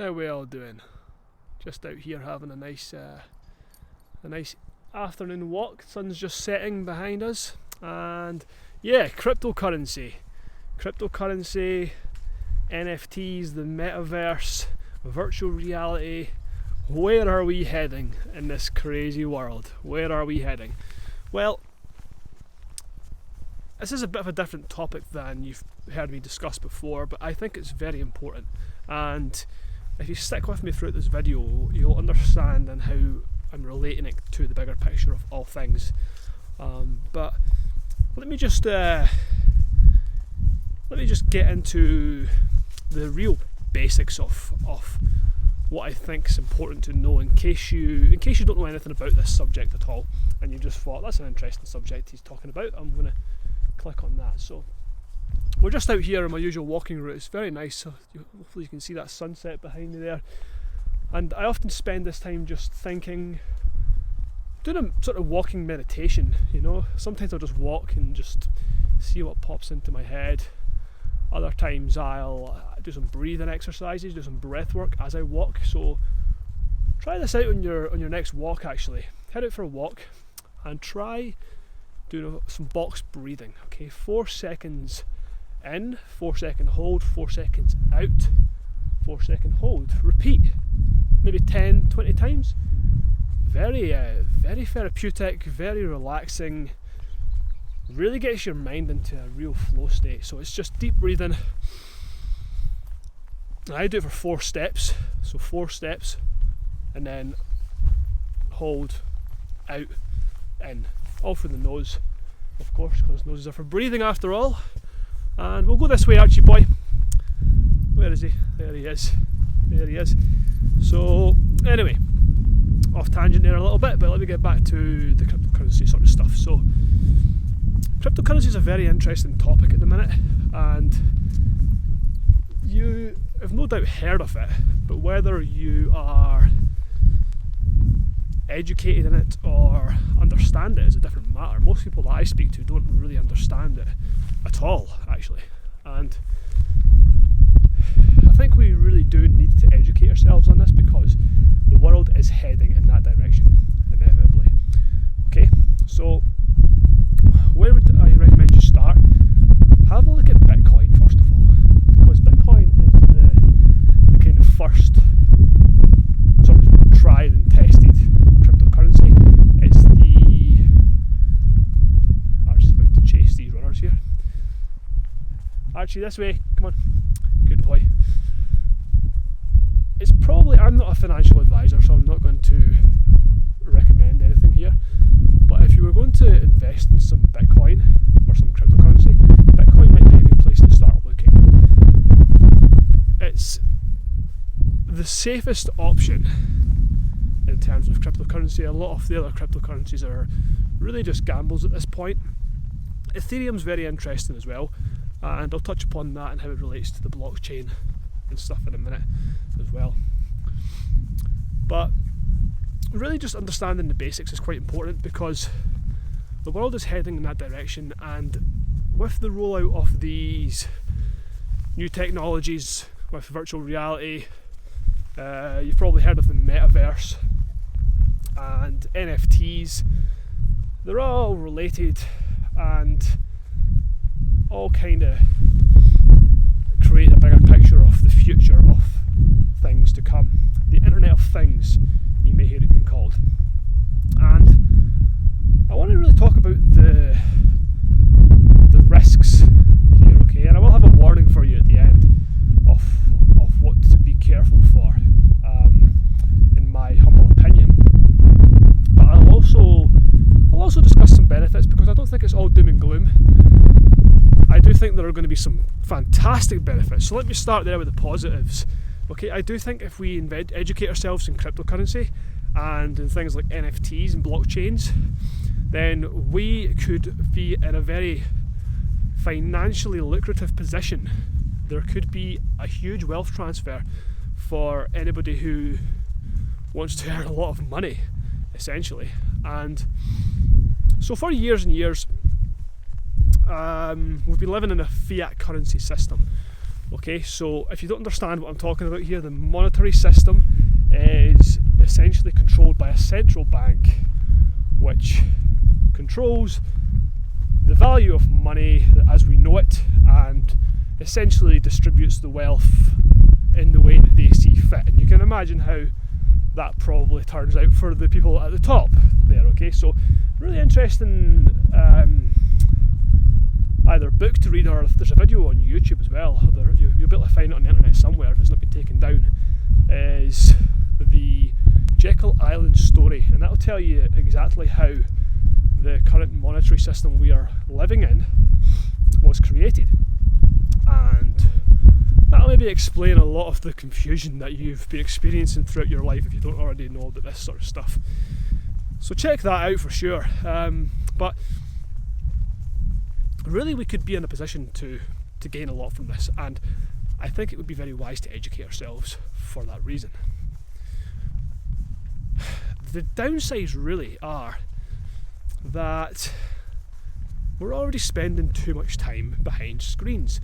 How we all doing? Just out here having a nice afternoon walk. Sun's just setting behind us, and yeah, cryptocurrency, NFTs, the Metaverse, virtual reality. Where are we heading in this crazy world? Where are we heading? Well, this is a bit of a different topic than you've heard me discuss before, but I think it's very important, and if you stick with me throughout this video, you'll understand and how I'm relating it to the bigger picture of all things. But let me just get into the real basics of what I think is important to know in case you don't know anything about this subject at all, and you just thought that's an interesting subject he's talking about. I'm going to click on that. So we're just out here on my usual walking route. It's very nice, so hopefully you can see that sunset behind me there. And I often spend this time just thinking, doing a sort of walking meditation, you know. Sometimes I'll just walk and just see what pops into my head. Other times I'll do some breathing exercises, do some breath work as I walk. So try this out on your next walk actually. Head out for a walk and try doing some box breathing. Okay, 4 seconds in, 4 second hold, 4 seconds out, 4 second hold. Repeat maybe 10-20 times. Very therapeutic, very relaxing, really gets your mind into a real flow state. So it's just deep breathing. I do it for 4 steps, so 4 steps, and then hold, out, in, all through the nose, of course, because noses are for breathing after all. And we'll go this way, Archie boy. Where is he? There he is. There he is. So anyway, off tangent there a little bit, but let me get back to the cryptocurrency sort of stuff. So cryptocurrency is a very interesting topic at the minute, and you have no doubt heard of it, but whether you are educated in it or understand it is a different matter. Most people that I speak to don't really understand it at all, actually, and I think we really do need to educate ourselves on this because the world is heading in that direction, inevitably. Okay, so where would I recommend you start? Have a look at Bitcoin first of all, because Bitcoin is the kind of first sort of tried and tested cryptocurrency. It's the... Archie's about to chase these runners here. Archie, this way, come on. Good boy. It's probably, I'm not a financial advisor, so I'm not going to recommend anything here, but if you were going to invest in some Bitcoin or some cryptocurrency, Bitcoin might be a good place to start looking. It's the safest option in terms of cryptocurrency. A lot of the other cryptocurrencies are really just gambles at this point. Ethereum's very interesting as well, and I'll touch upon that and how it relates to the blockchain and stuff in a minute as well. But really just understanding the basics is quite important because the world is heading in that direction, and with the rollout of these new technologies with virtual reality, you've probably heard of the Metaverse and NFTs. They're all related and all kind of create a bigger picture of the future of things to come. The Internet of Things, you may hear it being called. And I want to really talk about the risks here, okay? And I will have a warning for you at the end of what to be careful for, in my humble opinion. But I'll also discuss some benefits, because I don't think it's all doom and gloom. I do think there are going to be some fantastic benefits. So let me start there with the positives. Okay, I do think if we educate ourselves in cryptocurrency and in things like NFTs and blockchains, then we could be in a very financially lucrative position. There could be a huge wealth transfer for anybody who wants to earn a lot of money, essentially. And so for years and years, we've been living in a fiat currency system Okay, so if you don't understand what I'm talking about here, the monetary system is essentially controlled by a central bank which controls the value of money as we know it and essentially distributes the wealth in the way that they see fit. And you can imagine how that probably turns out for the people at the top there. Okay, so really interesting either book to read, or if there's a video on YouTube as well, you'll be able to find it on the internet somewhere if it's not been taken down, is the Jekyll Island story, and that'll tell you exactly how the current monetary system we are living in was created, and that'll maybe explain a lot of the confusion that you've been experiencing throughout your life if you don't already know about this sort of stuff. So check that out for sure. But really we could be in a position to gain a lot from this, and I think it would be very wise to educate ourselves for that reason. The downsides really are that we're already spending too much time behind screens.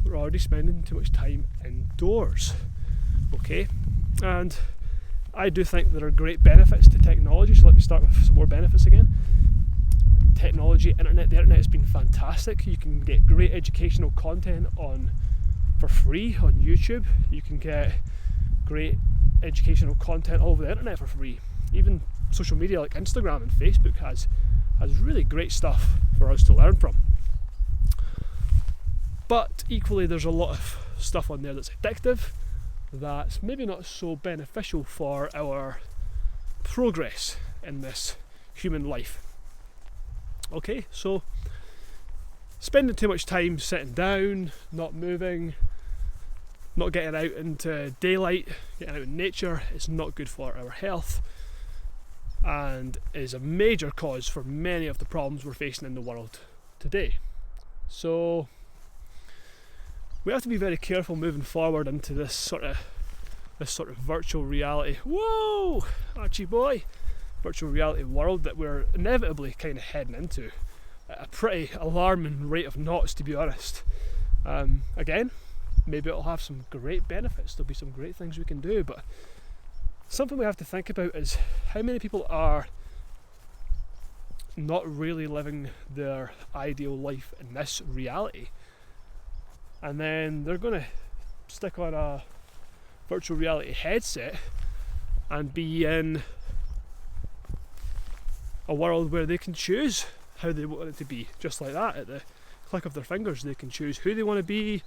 We're already spending too much time indoors. Okay? And I do think there are great benefits to technology, so let me start with some more benefits again. Technology, the internet has been fantastic. You can get great educational content for free on YouTube. You can get great educational content all over the internet for free. Even social media like Instagram and Facebook has really great stuff for us to learn from. But equally there's a lot of stuff on there that's addictive, that's maybe not so beneficial for our progress in this human life. Okay, so spending too much time sitting down, not moving, not getting out into daylight, getting out in nature is not good for our health, and is a major cause for many of the problems we're facing in the world today. So we have to be very careful moving forward into this sort of virtual reality. Whoa, Archie boy! Virtual reality world that we're inevitably kind of heading into at a pretty alarming rate of knots, to be honest. Again, maybe it'll have some great benefits. There'll be some great things we can do, but something we have to think about is how many people are not really living their ideal life in this reality, and then they're going to stick on a virtual reality headset and be in a world where they can choose how they want it to be, just like that. At the click of their fingers they can choose who they want to be,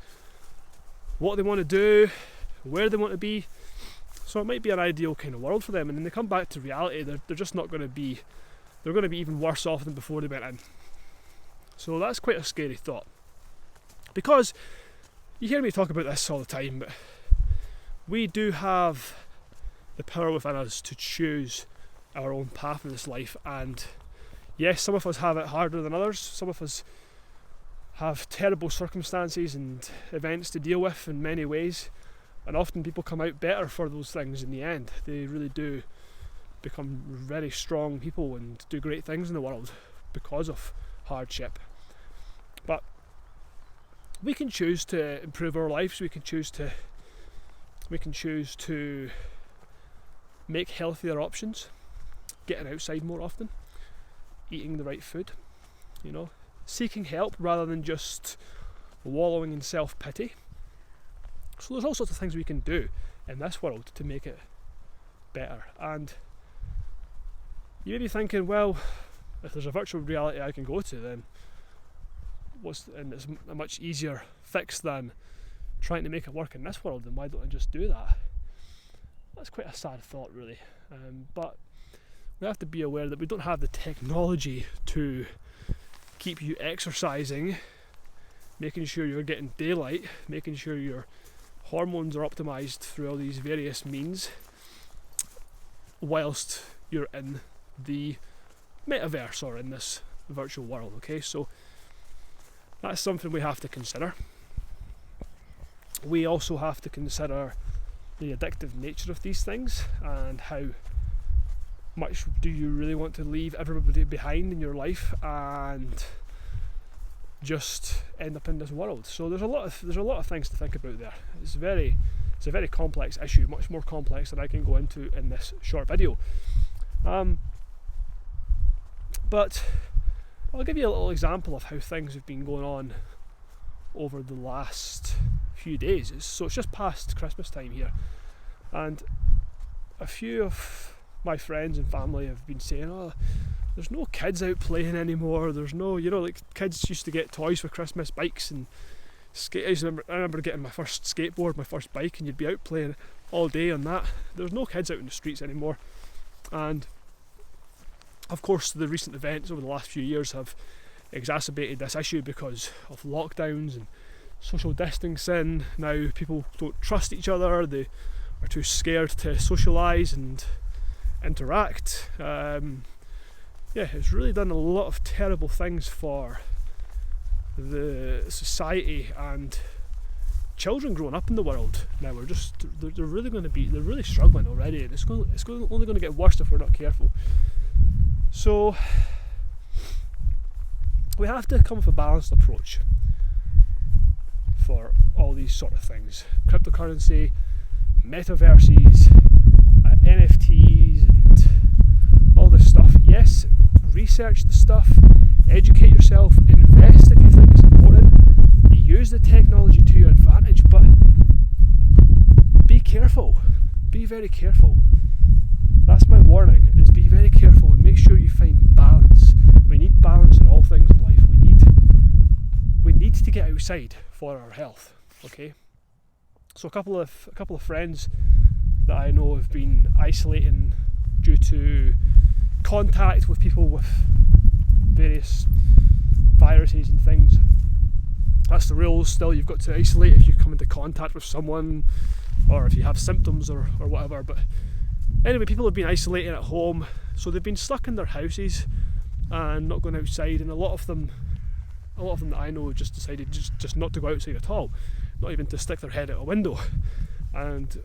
what they want to do, where they want to be. So it might be an ideal kind of world for them, and then they come back to reality, they're just not going to be, they're going to be even worse off than before they went in. So that's quite a scary thought, because you hear me talk about this all the time, but we do have the power within us to choose our own path in this life. And yes, some of us have it harder than others. Some of us have terrible circumstances and events to deal with in many ways, and often people come out better for those things in the end. They really do become very strong people and do great things in the world because of hardship. But we can choose to improve our lives. We can choose to make healthier options, getting outside more often, eating the right food, seeking help rather than just wallowing in self-pity. So there's all sorts of things we can do in this world to make it better. And you may be thinking, well, if there's a virtual reality I can go to, then and it's a much easier fix than trying to make it work in this world, then why don't I just do that? That's quite a sad thought, really. But we have to be aware that we don't have the technology to keep you exercising, making sure you're getting daylight, making sure your hormones are optimised through all these various means whilst you're in the metaverse or in this virtual world. Okay, so that's something we have to consider. We also have to consider the addictive nature of these things, and how much do you really want to leave everybody behind in your life and just end up in this world. So there's a lot of things to think about there. It's a very complex issue, much more complex than I can go into in this short video. But I'll give you a little example of how things have been going on over the last few days. So it's just past Christmas time here, and a few of my friends and family have been saying, oh, there's no kids out playing anymore, there's no, like kids used to get toys for Christmas, bikes and I remember getting my first skateboard, my first bike, and you'd be out playing all day on that. There's no kids out in the streets anymore. And of course the recent events over the last few years have exacerbated this issue because of lockdowns and social distancing. Now people don't trust each other, they are too scared to socialise and interact. It's really done a lot of terrible things for the society and children growing up in the world. Now they're really struggling already, and it's only going to get worse if we're not careful. So we have to come with a balanced approach for all these sort of things: cryptocurrency, metaverses, NFTs, and all this stuff. Yes, research the stuff, educate yourself, invest if you think it's important, use the technology to your advantage, but be careful, be very careful. That's my warning, is be very careful and make sure you find balance. We need balance in all things in life. We need to get outside for our health, okay? So a couple of friends that I know have been isolating due to contact with people with various viruses and things. That's the rules still. You've got to isolate if you come into contact with someone or if you have symptoms or whatever. But anyway, people have been isolating at home, so they've been stuck in their houses and not going outside, and a lot of them that I know just decided just not to go outside at all, not even to stick their head out a window. And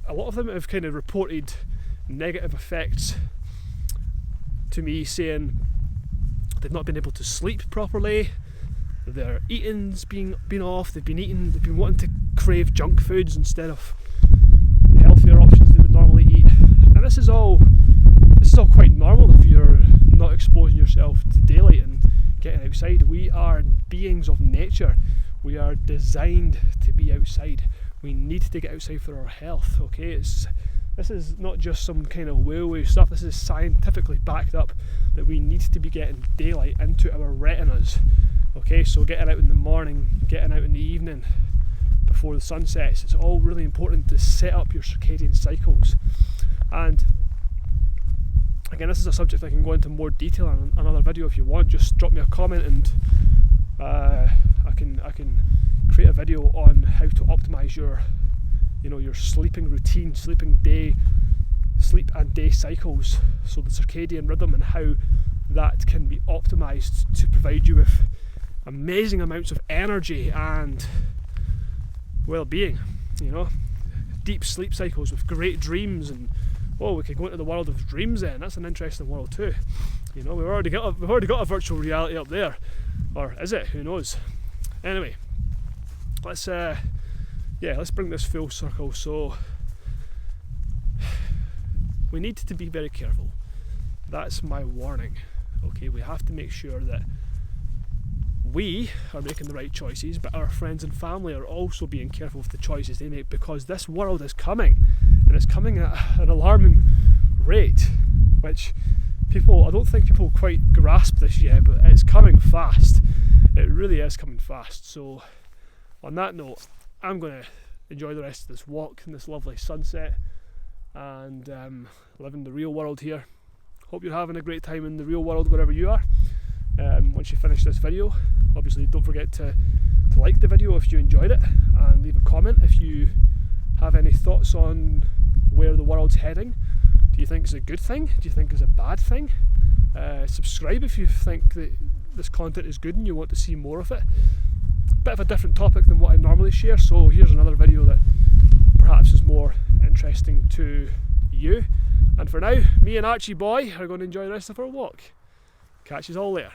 a lot of them have kind of reported negative effects to me, saying they've not been able to sleep properly, their eating's been off, they've been wanting to crave junk foods instead of healthier options they would normally eat. And this is all quite normal if you're not exposing yourself to daylight and getting outside. We are beings of nature. We are designed to be outside. We need to get outside for our health, okay? This is not just some kind of woo-woo stuff. This is scientifically backed up that we need to be getting daylight into our retinas. Okay, so getting out in the morning, getting out in the evening before the sun sets, it's all really important to set up your circadian cycles. And again, this is a subject I can go into more detail in another video if you want. Just drop me a comment and I can create a video on how to optimize your sleeping routine, sleep and day cycles, so the circadian rhythm and how that can be optimized to provide you with amazing amounts of energy and well-being, deep sleep cycles with great dreams. And we could go into the world of dreams then. That's an interesting world too. We've already got a virtual reality up there, or is it? Who knows? Anyway, let's bring this full circle. So we need to be very careful. That's my warning. Okay, we have to make sure that we are making the right choices, but our friends and family are also being careful with the choices they make, because this world is coming, and it's coming at an alarming rate, which I don't think people quite grasp this yet, but it's coming fast. It really is coming fast. So on that note, I'm going to enjoy the rest of this walk in this lovely sunset and live in the real world here. Hope you're having a great time in the real world wherever you are. Once you finish this video, obviously don't forget to like the video if you enjoyed it, and leave a comment if you have any thoughts on where the world's heading. Do you think it's a good thing? Do you think it's a bad thing? Subscribe if you think that this content is good and you want to see more of it. Bit of a different topic than what I normally share, so here's another video that perhaps is more interesting to you. And for now, me and Archie boy are going to enjoy the rest of our walk. Catch you all later.